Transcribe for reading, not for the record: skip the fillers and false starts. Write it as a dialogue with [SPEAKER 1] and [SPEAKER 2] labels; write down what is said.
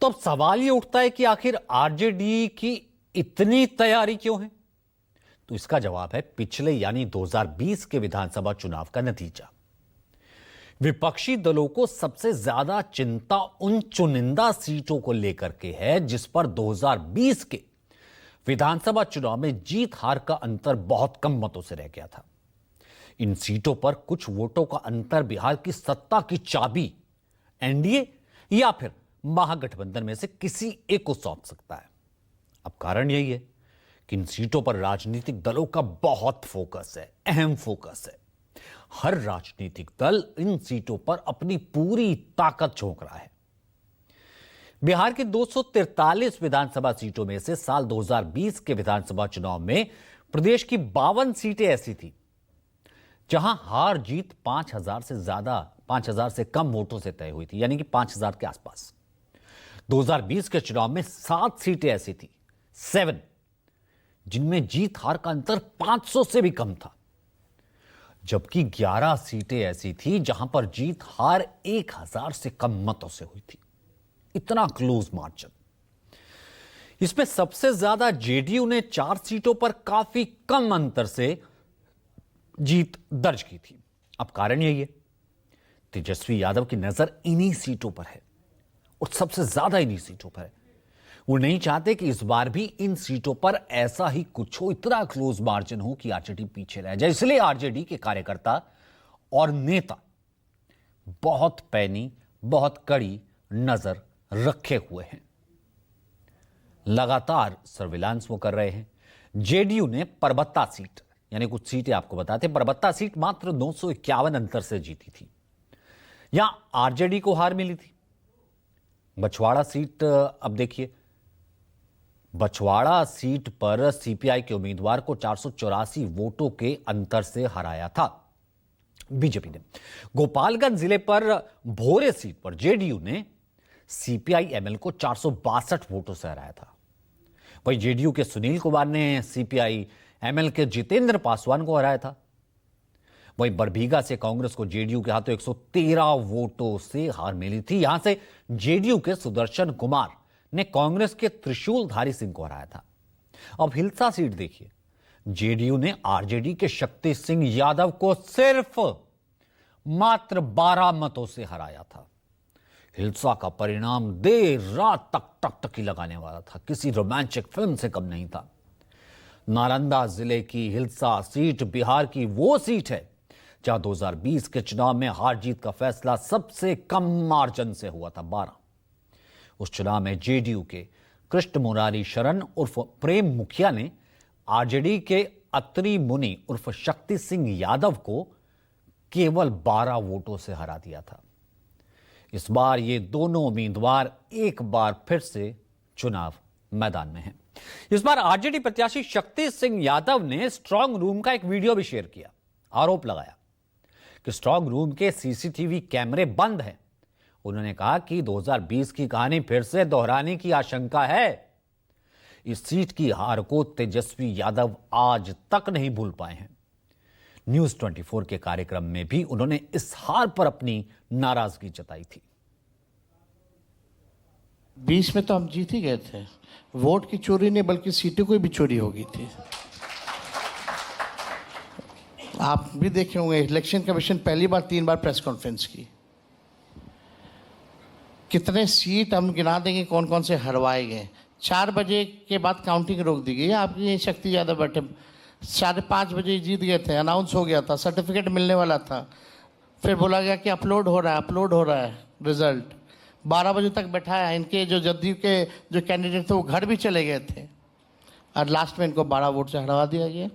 [SPEAKER 1] तो अब सवाल ये उठता है कि आखिर आरजेडी की इतनी तैयारी क्यों है। तो इसका जवाब है पिछले यानी 2020 के विधानसभा चुनाव का नतीजा। विपक्षी दलों को सबसे ज्यादा चिंता उन चुनिंदा सीटों को लेकर के है जिस पर 2020 के विधानसभा चुनाव में जीत हार का अंतर बहुत कम मतों से रह गया था। इन सीटों पर कुछ वोटों का अंतर बिहार की सत्ता की चाबी एनडीए या फिर महागठबंधन में से किसी एक को सौंप सकता है। अब कारण यही है कि इन सीटों पर राजनीतिक दलों का बहुत फोकस है, अहम फोकस है। हर राजनीतिक दल इन सीटों पर अपनी पूरी ताकत झोंक रहा है। बिहार की 243 विधानसभा सीटों में से साल 2020 के विधानसभा चुनाव में प्रदेश की 52 सीटें ऐसी थी जहां हार जीत 5,000 से कम वोटों से तय हुई थी, यानी कि 5,000 के आसपास। 2020 के चुनाव में 7 सीटें ऐसी थी, 7, जिनमें जीत हार का अंतर 500 से भी कम था, जबकि 11 सीटें ऐसी थी जहां पर जीत हार 1,000 से कम मतों से हुई थी। इतना क्लोज मार्जिन। इसमें सबसे ज्यादा जेडीयू ने 4 सीटों पर काफी कम अंतर से जीत दर्ज की थी। अब कारण यही है, तेजस्वी यादव की नजर इन्हीं सीटों पर है और सबसे ज्यादा इन्हीं सीटों पर है। वो नहीं चाहते कि इस बार भी इन सीटों पर ऐसा ही कुछ हो, इतना क्लोज मार्जिन हो कि आरजेडी पीछे रह जाए। इसलिए आरजेडी के कार्यकर्ता और नेता बहुत पैनी, बहुत कड़ी नजर रखे हुए हैं। लगातार सर्विलांस वो कर रहे हैं। जेडीयू ने परबत्ता सीट, यानी कुछ सीटें आपको बताते, परबत्ता सीट मात्र 251 अंतर से जीती थी। यहां आरजेडी को हार मिली थी। बछवाड़ा सीट, अब देखिए, बछवाड़ा सीट पर सीपीआई के उम्मीदवार को 484 वोटों के अंतर से हराया था बीजेपी ने। गोपालगंज जिले पर भोरे सीट पर जेडीयू ने सीपीआई एमएल को 462 वोटों से हराया था। वहीं जेडीयू के सुनील कुमार ने सीपीआई एमएल के जितेंद्र पासवान को हराया था। वहीं बरबीघा से कांग्रेस को जेडीयू के हाथों 113 वोटों से हार मिली थी। यहां से जेडीयू के सुदर्शन कुमार ने कांग्रेस के त्रिशूलधारी सिंह को हराया था। अब हिल्सा सीट देखिए, जेडीयू ने आरजेडी के शक्ति सिंह यादव को सिर्फ मात्र 12 मतों से हराया था। हिल्सा का परिणाम देर रात तक टकटकी लगाने वाला था, किसी रोमांटिक फिल्म से कम नहीं था। नालंदा जिले की हिल्सा सीट बिहार की वो सीट है जहां 2020 के चुनाव में हार जीत का फैसला सबसे कम मार्जिन से हुआ था, 12। उस चुनाव में जेडीयू के कृष्ण मुरारी शरण उर्फ प्रेम मुखिया ने आरजेडी के अत्री मुनि उर्फ शक्ति सिंह यादव को केवल 12 वोटों से हरा दिया था। इस बार ये दोनों उम्मीदवार एक बार फिर से चुनाव मैदान में हैं। इस बार आरजेडी प्रत्याशी शक्ति सिंह यादव ने स्ट्रांग रूम का एक वीडियो भी शेयर किया। आरोप लगाया कि स्ट्रांग रूम के सीसीटीवी कैमरे बंद हैं। उन्होंने कहा कि 2020 की कहानी फिर से दोहराने की आशंका है। इस सीट की हार को तेजस्वी यादव आज तक नहीं भूल पाए हैं। न्यूज 24 के कार्यक्रम में भी उन्होंने इस हार पर अपनी नाराजगी जताई थी।
[SPEAKER 2] 20 में तो हम जीत ही गए थे। वोट की चोरी नहीं बल्कि सीटों की भी चोरी हो गई थी। आप भी देखे होंगे, इलेक्शन कमीशन पहली बार 3 बार प्रेस कॉन्फ्रेंस की। कितने सीट हम गिना देंगे कौन कौन से हरवाए गए। 4 बजे के बाद काउंटिंग रोक दी गई। आपकी शक्ति ज़्यादा बैठे 5:30 बजे जीत गए थे, अनाउंस हो गया था, सर्टिफिकेट मिलने वाला था। फिर बोला गया कि अपलोड हो रहा है रिजल्ट। 12 बजे तक बैठाया। इनके जो जदयू के जो कैंडिडेट थे वो घर भी चले गए थे और लास्ट में इनको 12 वोट से हरवा दिया गया।